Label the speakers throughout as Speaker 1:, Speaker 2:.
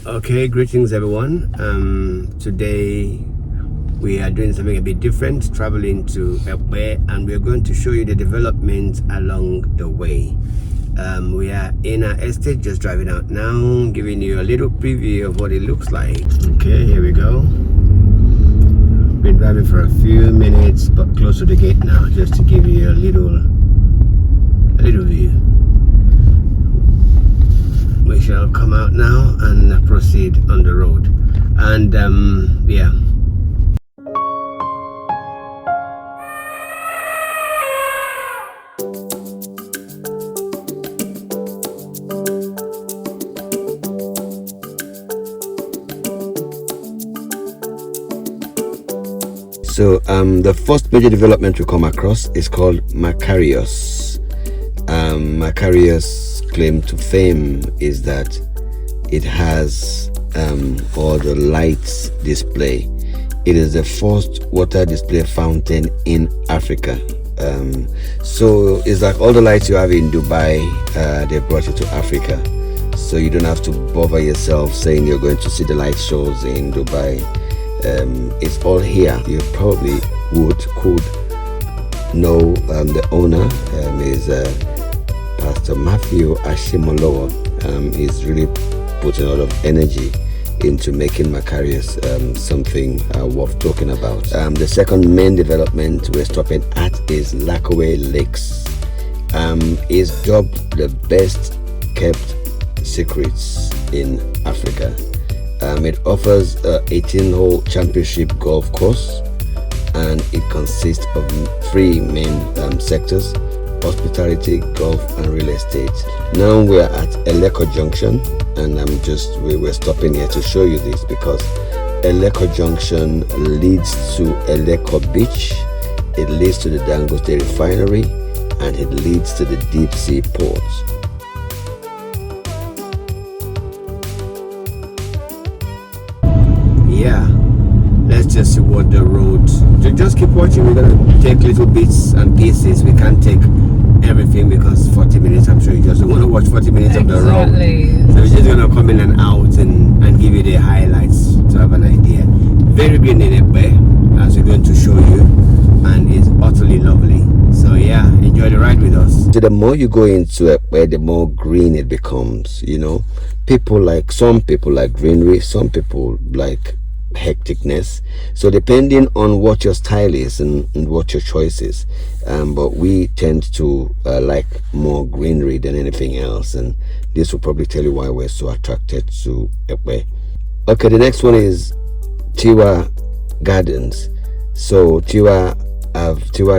Speaker 1: Okay, greetings everyone. Today we are doing something a bit different, traveling to Ebi, and we're going to show you the development along the way. We are in our estate, just driving out now, giving you a little preview of what it looks like. Okay, here we go. Been driving for a few minutes, but close to the gate now, just to give you a little view. We shall come out now and proceed on the road, and yeah. So the first major development we come across is called Macaros. Macaros' claim to fame is that it has all the lights display. It is the first water display fountain in Africa. So it's like all the lights you have in Dubai, they brought it to Africa. So you don't have to bother yourself saying you're going to see the light shows in Dubai. It's all here. You probably could know the owner is Pastor Matthew Ashimolowo. He's really putting a lot of energy into making Macaros something worth talking about. The second main development we're stopping at is Lakowe Lakes. It's dubbed the best kept secrets in Africa. It offers a 18-hole championship golf course, and it consists of three main sectors: hospitality, golf, and real estate. Now we're at ELO Junction, and we're stopping here to show you this because ELO Junction leads to ELO Beach, it leads to the Dangote refinery, and it leads to the deep sea ports. Yeah, let's just see what the road. Just keep watching. We're gonna take little bits and pieces. We can't take everything because 40 minutes, I'm sure you just don't want to watch 40 minutes of the road. So we're just gonna come in and out and give you the highlights to have an idea. Very green in Ebi, as we're going to show you, and it's utterly lovely. So yeah, enjoy the ride with us. So the more you go into Ebi, the more green it becomes. You know, some people like greenery, some people like hecticness. So depending on what your style is and what your choice is, but we tend to like more greenery than anything else, and this will probably tell you why we're so attracted to Ebi. Okay, the next one is Tiwa Gardens. So Tiwa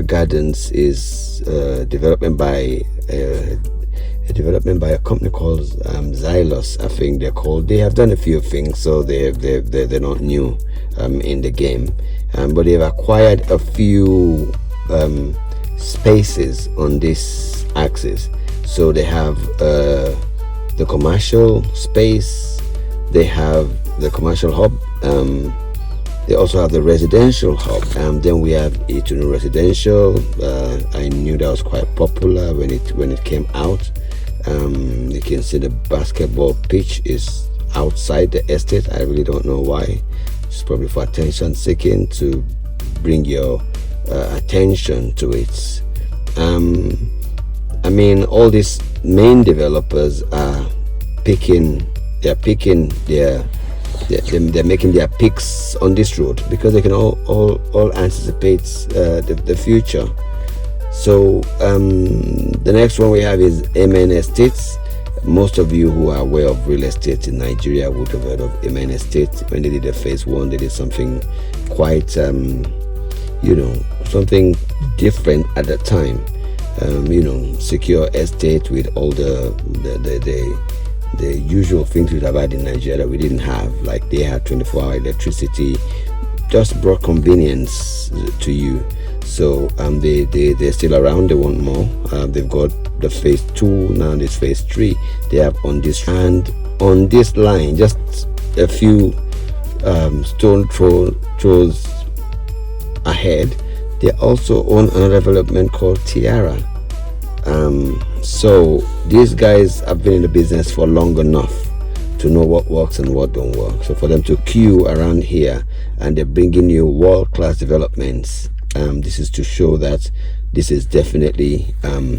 Speaker 1: Gardens is development by a company called Xylos, I think they're called. They have done a few things, so they're not new in the game, but they've acquired a few spaces on this axis. So they have the commercial space, they have the commercial hub, they also have the residential hub, and then we have Itunu Residential. I knew that was quite popular when it came out. You can see the basketball pitch is outside the estate. I really don't know why. It's probably for attention seeking, to bring your attention to it. I mean, all these main developers are they're making their picks on this road because they can all anticipate the future. So the next one we have is MN Estates. Most of you who are aware of real estate in Nigeria would have heard of MN Estates. When they did the phase one, they did something quite something different at the time. Secure estate with all the usual things we'd have had in Nigeria that we didn't have. Like they had 24-hour electricity, just brought convenience to you. So they're still around. They want more. They've got the phase 2 now. This phase 3 they have on this, and on this line, just a few stone throws ahead, they also own another development called Tiara. So these guys have been in the business for long enough to know what works and what don't work. So for them to queue around here and they're bringing you world-class developments, this is to show that this is definitely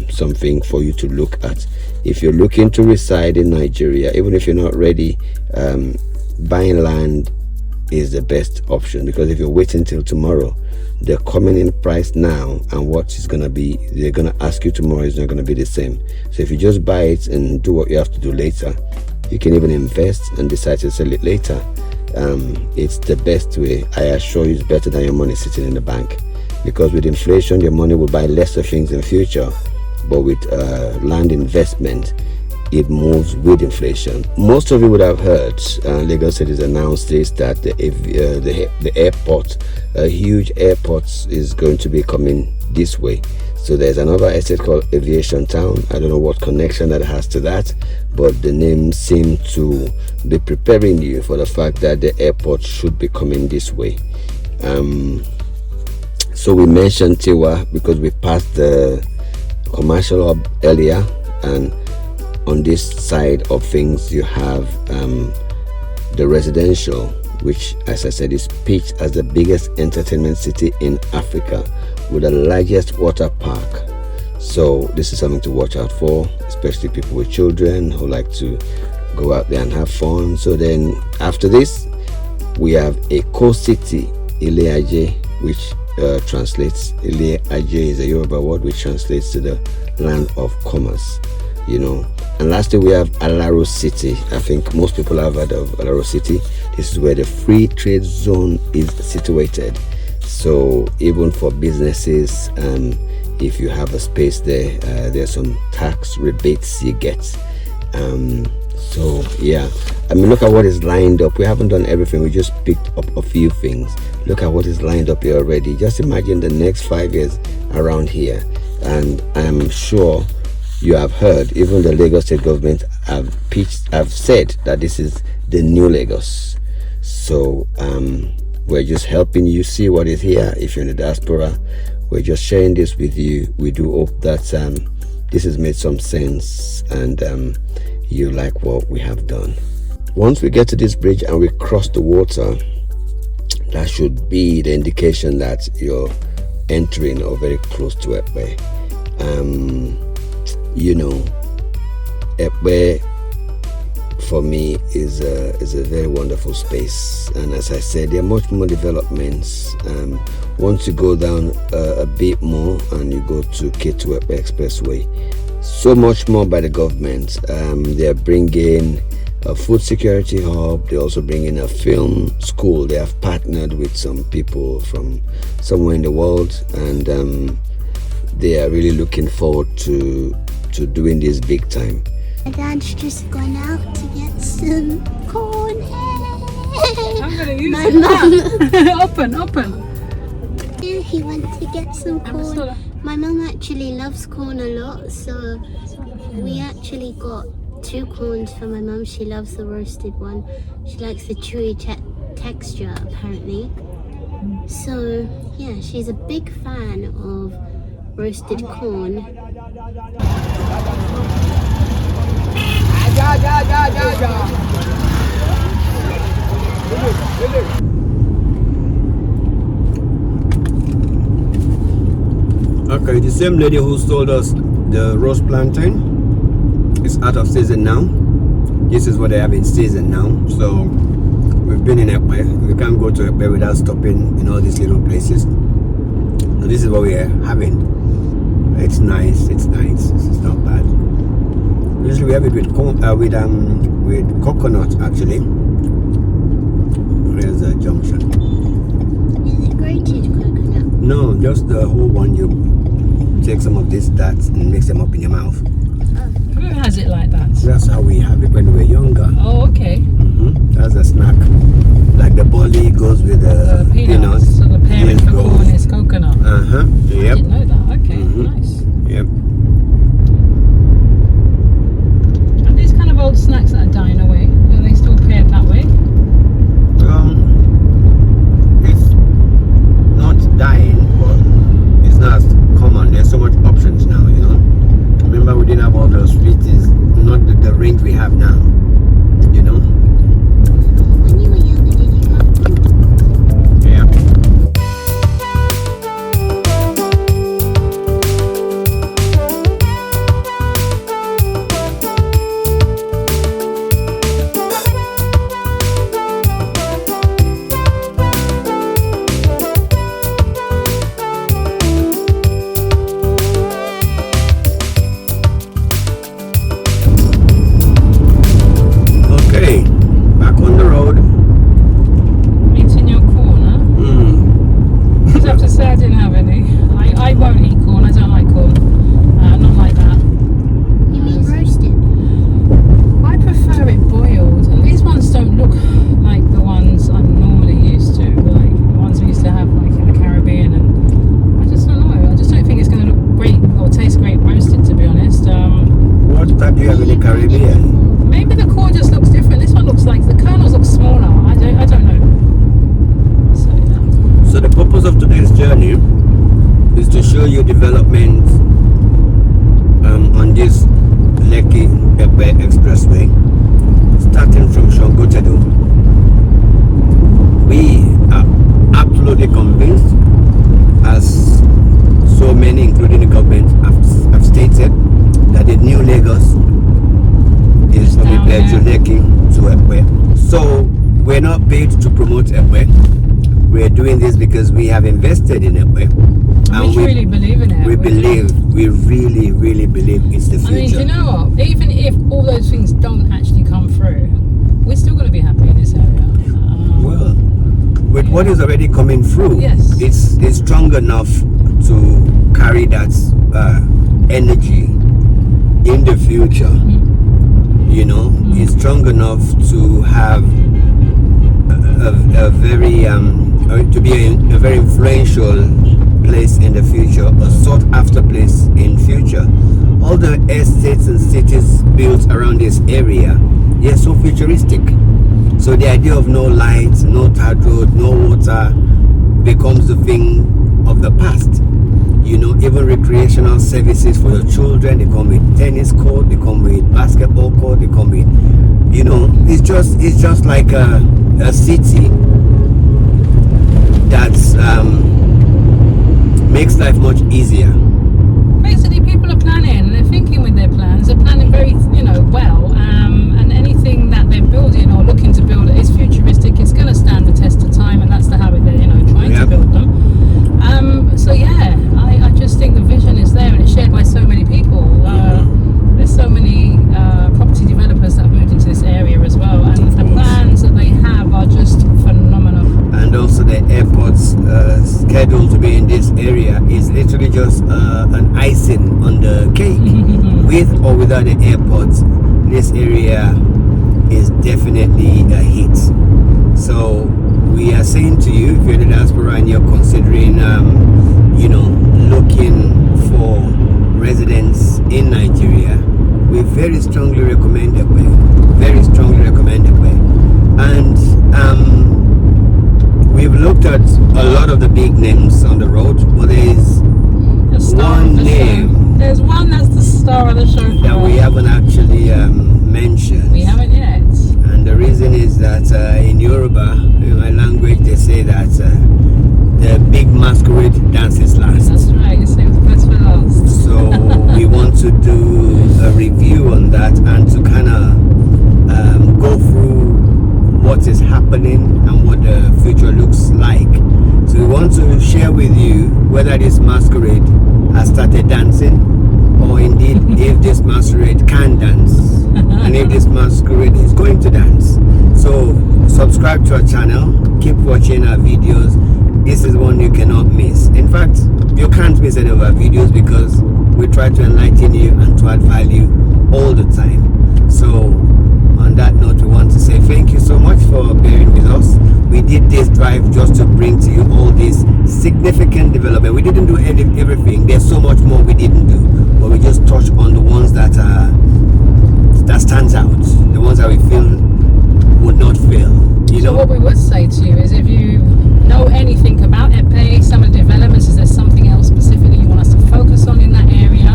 Speaker 1: something for you to look at. If you're looking to reside in Nigeria, even if you're not ready, buying land is the best option, because if you're waiting till tomorrow, they're coming in price now, and what is going to be, they're going to ask you tomorrow is not going to be the same. So if you just buy it and do what you have to do later, you can even invest and decide to sell it later. It's the best way. I assure you, it's better than your money sitting in the bank, because with inflation your money will buy lesser things in future, but with land investment, it moves with inflation. Most of you would have heard Lagos State has announced this, that the airport, a huge airport, is going to be coming this way. So there's another estate called Aviation Town. I don't know what connection that has to that, but the name seems to be preparing you for the fact that the airport should be coming this way. So we mentioned Tiwa because we passed the commercial hub earlier, and on this side of things you have the residential, which, as I said, is pitched as the biggest entertainment city in Africa with the largest water park. So this is something to watch out for, especially people with children who like to go out there and have fun. So then after this we have a coast city, Ile Aje, which translates, Ile Aje is a Yoruba word which translates to the land of commerce, you know. And lastly we have Alaro City. I think most people have heard of Alaro City. This is where the free trade zone is situated. So even for businesses, if you have a space there, there's some tax rebates you get. So yeah, I mean, look at what is lined up. We haven't done everything, we just picked up a few things. Look at what is lined up here already. Just imagine the next 5 years around here. And I'm sure you have heard, even the Lagos State government have said that this is the new Lagos. So we're just helping you see what is here. If you're in the diaspora, we're just sharing this with you. We do hope that this has made some sense and you like what we have done. Once we get to this bridge and we cross the water, that should be the indication that you're entering or very close to Ekpe. You know, Ekpe for me is a very wonderful space, and as I said, there are much more developments. Once you go down a bit more and you go to K2 Ekpe Expressway, so much more by the government. They're bringing a food security hub. They also bring in a film school. They have partnered with some people from somewhere in the world, and they are really looking forward to doing this big time.
Speaker 2: My dad's just gone out to get some corn.
Speaker 3: I'm gonna use
Speaker 2: My
Speaker 3: it.
Speaker 2: mum.
Speaker 3: Open.
Speaker 2: Yeah, he went to get some corn. My mum actually loves corn a lot, so we actually got 2 corns for my mum. She loves the roasted one. She likes the chewy texture, apparently. So yeah, she's a big fan of roasted corn.
Speaker 1: Okay, the same lady who sold us the roast plantain is out of season now. This is what they have in season now. So we've been in Ekpe. We can't go to Ekpe without stopping in all these little places. So this is what we are having. It's nice. It's nice. It's not bad. Usually we have it with coconut actually. Where's the junction?
Speaker 2: Is it grated coconut?
Speaker 1: No, just the whole one. You take some of this, that, and mix them up in your mouth.
Speaker 3: Who has it like that?
Speaker 1: That's how we have it when we were younger.
Speaker 3: Oh, okay.
Speaker 1: That's a snack. Like the bolly goes with the peanuts.
Speaker 3: So the parent for corn is coconut.
Speaker 1: Yep.
Speaker 3: I didn't know that. Okay, nice.
Speaker 1: Yep.
Speaker 3: And these kind of old snacks that are dying away, are they still paired that way?
Speaker 1: It's not dying, but it's not as common. There's so much options now, you know. Remember, we didn't have all those sweeties, not the range we have now, you know. Ibeju Lekki to Ebi. So we're not paid to promote Ebi. We're doing this because we have invested in Ebi.
Speaker 3: And we really believe in it.
Speaker 1: We really, really believe it's the future.
Speaker 3: I mean, do you know what? Even if all those things don't actually come through, we're still going to be happy in this area.
Speaker 1: Well, with what is already coming through,
Speaker 3: yes,
Speaker 1: it's strong enough to carry that energy in the future. You know, it's strong enough to have a very to be a very influential place in the future, a sought after place in future. All the estates and cities built around this area, they're so futuristic. So the idea of no lights, no tarred road, no water becomes the thing of the past. You know, even recreational services for your children, they come with tennis court, they come with basketball court, they come with, you know, it's just like a city that's makes life much easier.
Speaker 3: Basically, people are planning, they're thinking with their plans, they're planning very, well, and anything that they're building or looking to build is futuristic, it's going to stand the test of time, and that's the habit they're, trying to build them. So yeah, I just think the vision is there and it's shared by so many people. There's so many property developers that have moved into this area as well, and the plans that they have are just phenomenal. And
Speaker 1: also the airports scheduled to be in this area is literally just an icing on the cake. With or without the airports, this area is definitely a hit. So we are saying to you, if you're in the diaspora and you're considering looking for residents in Nigeria, we very strongly recommend Ebi. Very strongly recommend Ebi. And we've looked at a lot of the big names on the road, but there's one name.
Speaker 3: There's one that's the star of the show
Speaker 1: that we haven't actually mentioned.
Speaker 3: We haven't yet.
Speaker 1: And the reason is that in Yoruba, in my language, they say that the big masquerade dances last.
Speaker 3: That's right, you saved the best for last.
Speaker 1: So we want to do a review on that and to kind of go through what is happening and what the future looks like. So we want to share with you whether this masquerade has started dancing, or indeed if this masquerade can dance, and if this masquerade is going to dance. So subscribe to our channel, keep watching our videos. This is one you cannot miss. In fact, you can't miss any of our videos because we try to enlighten you and to add value all the time. So on that note, we want to say thank you so much for bearing with us. We did this drive just to bring to you all this significant development. We didn't do everything. There's so much more we didn't do, but we just touched on the ones that stands out, the ones that we feel would not fail.
Speaker 3: So what we would say to you is, if you know anything about Ebi, some of the developments, is there something else specifically you want us to focus on in that area?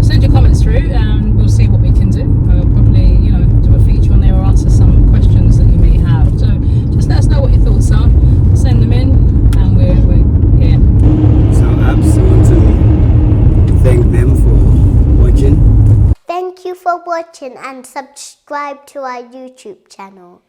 Speaker 3: Send your comments through and we'll see what we can do. We'll probably, do a feature on there or answer some questions that you may have. So just let us know what your thoughts are. Send them in and we're here.
Speaker 1: So absolutely thank them for watching.
Speaker 2: Thank you for watching and subscribe to our YouTube channel.